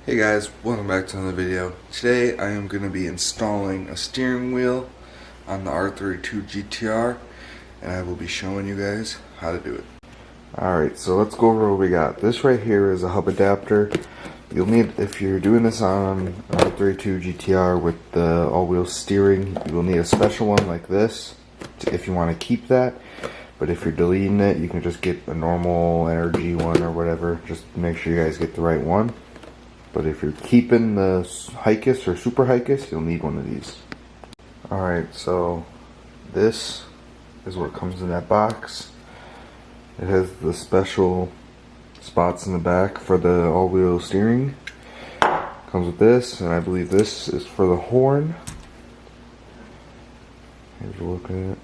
Hey guys, welcome back to another video. Today I am going to be installing a steering wheel on the R32 GTR, and I will be showing you guys how to do it. Alright, so let's go over what we got. This right here is a hub adapter. You'll need, if you're doing this on R32 GTR with the all-wheel steering, you will need a special one like this if you want to keep that. But if you're deleting it, you can just get a normal NRG one or whatever. Just make sure you guys get the right one. But if you're keeping the Hikis or Super Hikis, you'll need one of these. Alright, so this is what comes in that box. It has the special spots in the back for the all-wheel steering. Comes with this, and I believe this is for the horn. Here's a look at it.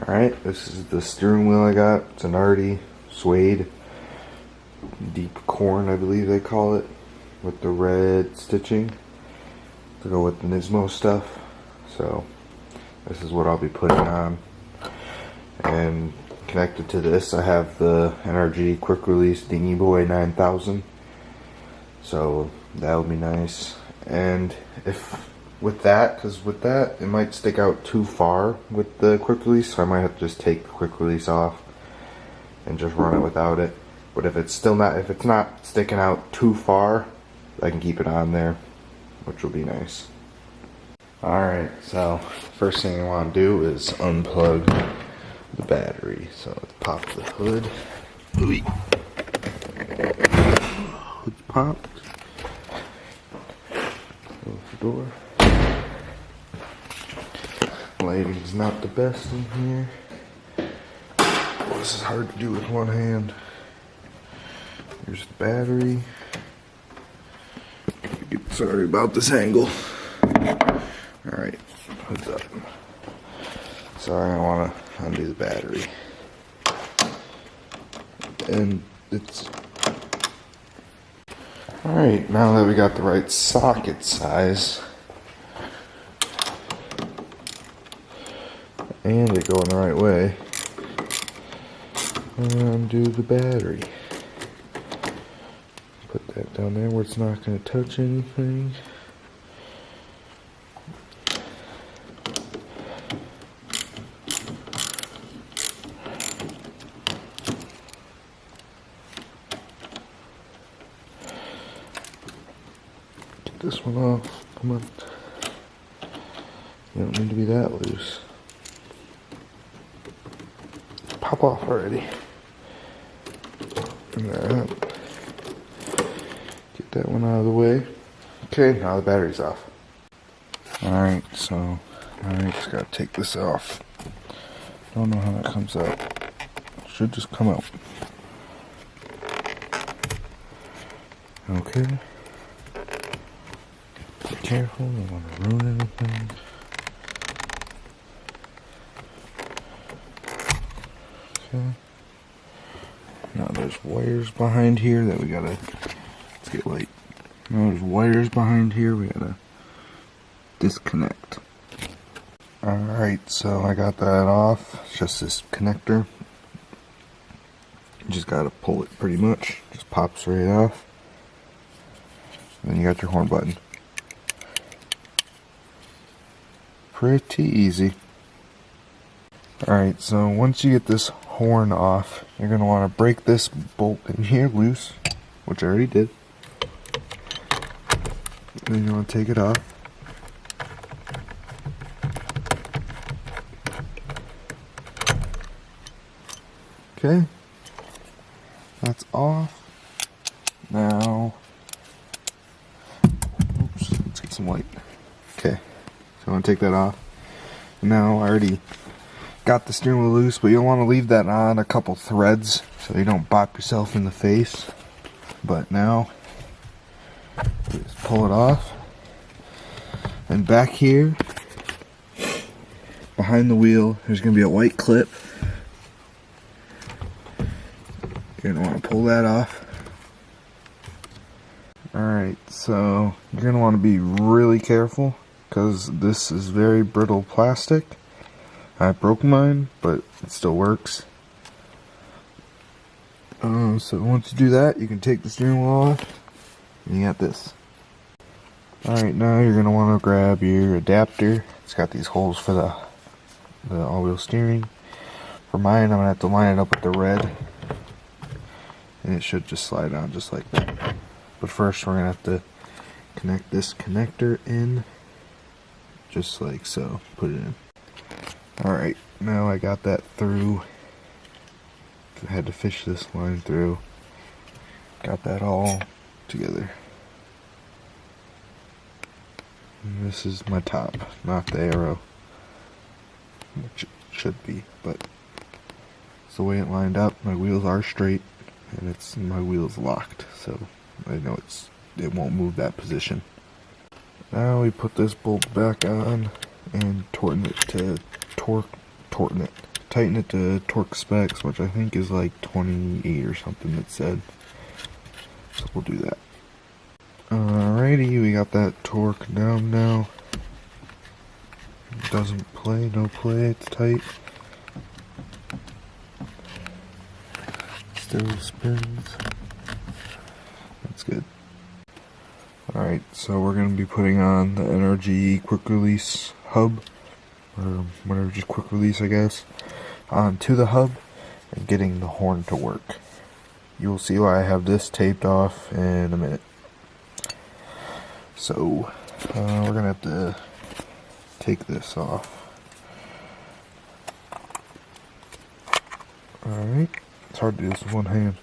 Alright, this is the steering wheel I got. It's an Arty suede. Deep corn, I believe they call it, with the red stitching to go with the Nismo stuff. So this is what I'll be putting on. And connected to this, I have the NRG quick release Dingy Boy 9000. So that'll be nice. And if with that, because with that it might stick out too far with the quick release, so I might have to just take the quick release off and just run it without it. But if it's not sticking out too far, I can keep it on there, which will be nice. Alright, so first thing I want to do is unplug the battery. So let's pop the hood. Hood's popped. Close the door. Lighting's not the best in here. Well, this is hard to do with one hand. Here's the battery. Sorry about this angle. Alright, hood's up. Sorry, I want to undo the battery. And it's... Alright, now that we got the right socket size, and it going the right way, undo the battery. Put that down there where it's not going to touch anything. Get this one off. Come on. You don't need to be that loose. Pop off already. There. That one out of the way. Okay, now the battery's off. Alright, so I just gotta take this off. Don't know how that comes out. Should just come out. Okay. Be careful, don't want to ruin anything. Okay. Now there's wires behind here that we gotta get light. Now there's wires behind here we gotta disconnect. Alright, so I got that off. It's just this connector. You just gotta pull it pretty much. Just pops right off. And then you got your horn button. Pretty easy. Alright, so once you get this horn off, you're gonna want to break this bolt in here loose, which I already did. Then you want to take it off. Okay, that's off. Now, oops, let's get some light. Okay, so I want to take that off. Now I already got the steering wheel loose, but you'll want to leave that on a couple threads so you don't bop yourself in the face. But now, just pull it off, and back here behind the wheel there's going to be a white clip. You're going to want to pull that off. Alright, so you're going to want to be really careful because this is very brittle plastic. I broke mine, but it still works. So once you do that, you can take the steering wheel off. And you got this. Alright, now you're going to want to grab your adapter. It's got these holes for the all-wheel steering. For mine, I'm going to have to line it up with the red. And it should just slide on just like that. But first we're going to have to connect this connector in. Just like so. Put it in. Alright, now I got that through. I had to fish this line through. Got that all together. And this is my top, not the arrow. Which it should be, but it's the way it lined up. My wheels are straight, and my wheel's locked, so I know it won't move that position. Now we put this bolt back on and tighten it to torque specs, which I think is like 28 or something it said. So we'll do that. Alrighty, we got that torque down now. It doesn't play, no play, it's tight. Still spins. That's good. Alright, so we're going to be putting on the NRG quick release hub, or whatever, just quick release I guess, onto the hub and getting the horn to work. You'll see why I have this taped off in a minute. So, we're going to have to take this off. Alright, it's hard to do this with one hand.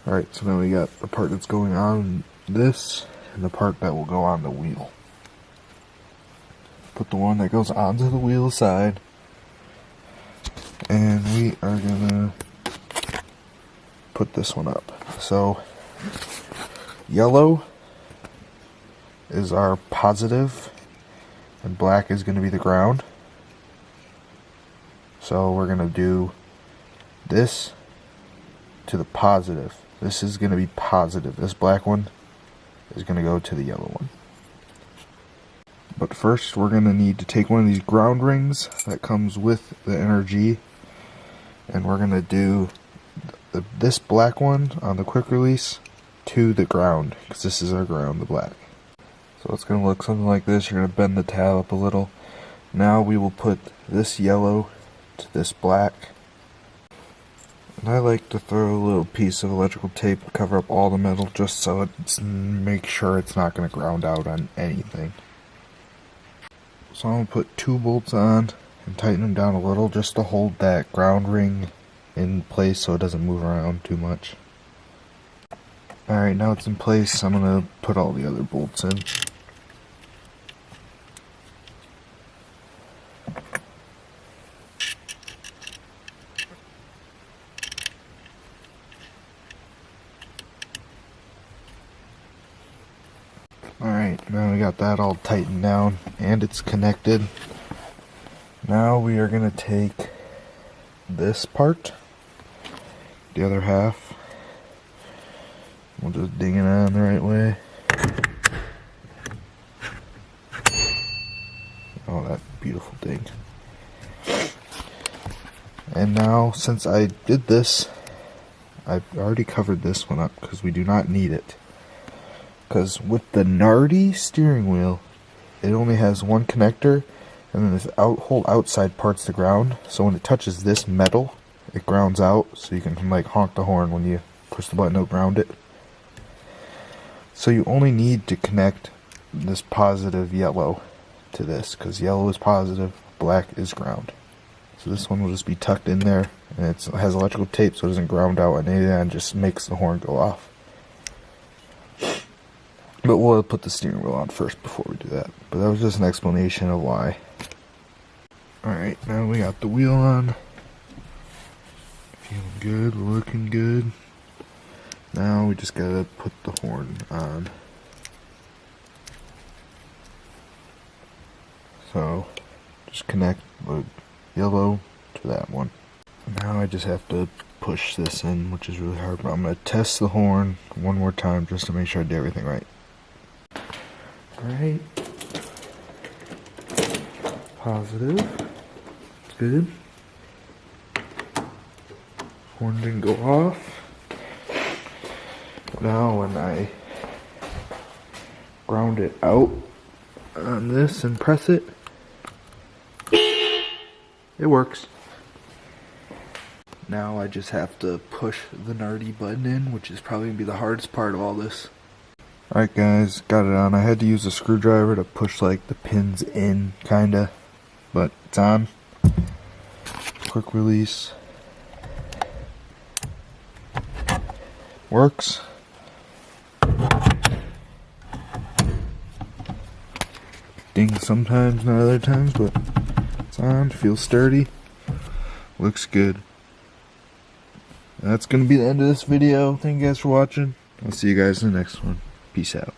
Alright, so now we got the part that's going on this, and the part that will go on the wheel. Put the one that goes onto the wheel aside, and we are gonna put this one up. So, yellow is our positive, and black is gonna be the ground. So we're gonna do this to the positive. This is gonna be positive. This black one is going to go to the yellow one. But first we're going to need to take one of these ground rings that comes with the NRG, and we're going to do this black one on the quick release to the ground, because this is our ground, the black. So it's going to look something like this. You're going to bend the tab up a little. Now we will put this yellow to this black. And I like to throw a little piece of electrical tape to cover up all the metal, just so it's make sure it's not going to ground out on anything. So I'm going to put 2 bolts on and tighten them down a little just to hold that ground ring in place so it doesn't move around too much. Alright, now it's in place. I'm going to put all the other bolts in. Alright, now we got that all tightened down and it's connected. Now we are going to take this part, the other half, we'll just dig it on the right way. Oh, that beautiful thing. And now, since I did this, I've already covered this one up because we do not need it. Because with the Nardi steering wheel, it only has one connector, and then this whole outside part's the ground. So when it touches this metal, it grounds out, so you can like honk the horn when you push the button to ground it. So you only need to connect this positive yellow to this, because yellow is positive, black is ground. So this one will just be tucked in there, and it has electrical tape so it doesn't ground out on any end, just makes the horn go off. But we'll put the steering wheel on first before we do that. But that was just an explanation of why. Alright, now we got the wheel on. Feeling good, looking good. Now we just gotta put the horn on. So, just connect the yellow to that one. Now I just have to push this in, which is really hard, but I'm gonna test the horn one more time just to make sure I did everything right. Alright. Positive. It's good. Horn didn't go off. Now when I ground it out on this and press it. It works. Now I just have to push the R32 button in, which is probably going to be the hardest part of all this. Alright guys, got it on. I had to use a screwdriver to push like the pins in, kinda. But it's on. Quick release. Works. Dings sometimes, not other times, but it's on. Feels sturdy. Looks good. That's going to be the end of this video. Thank you guys for watching. I'll see you guys in the next one. Peace out.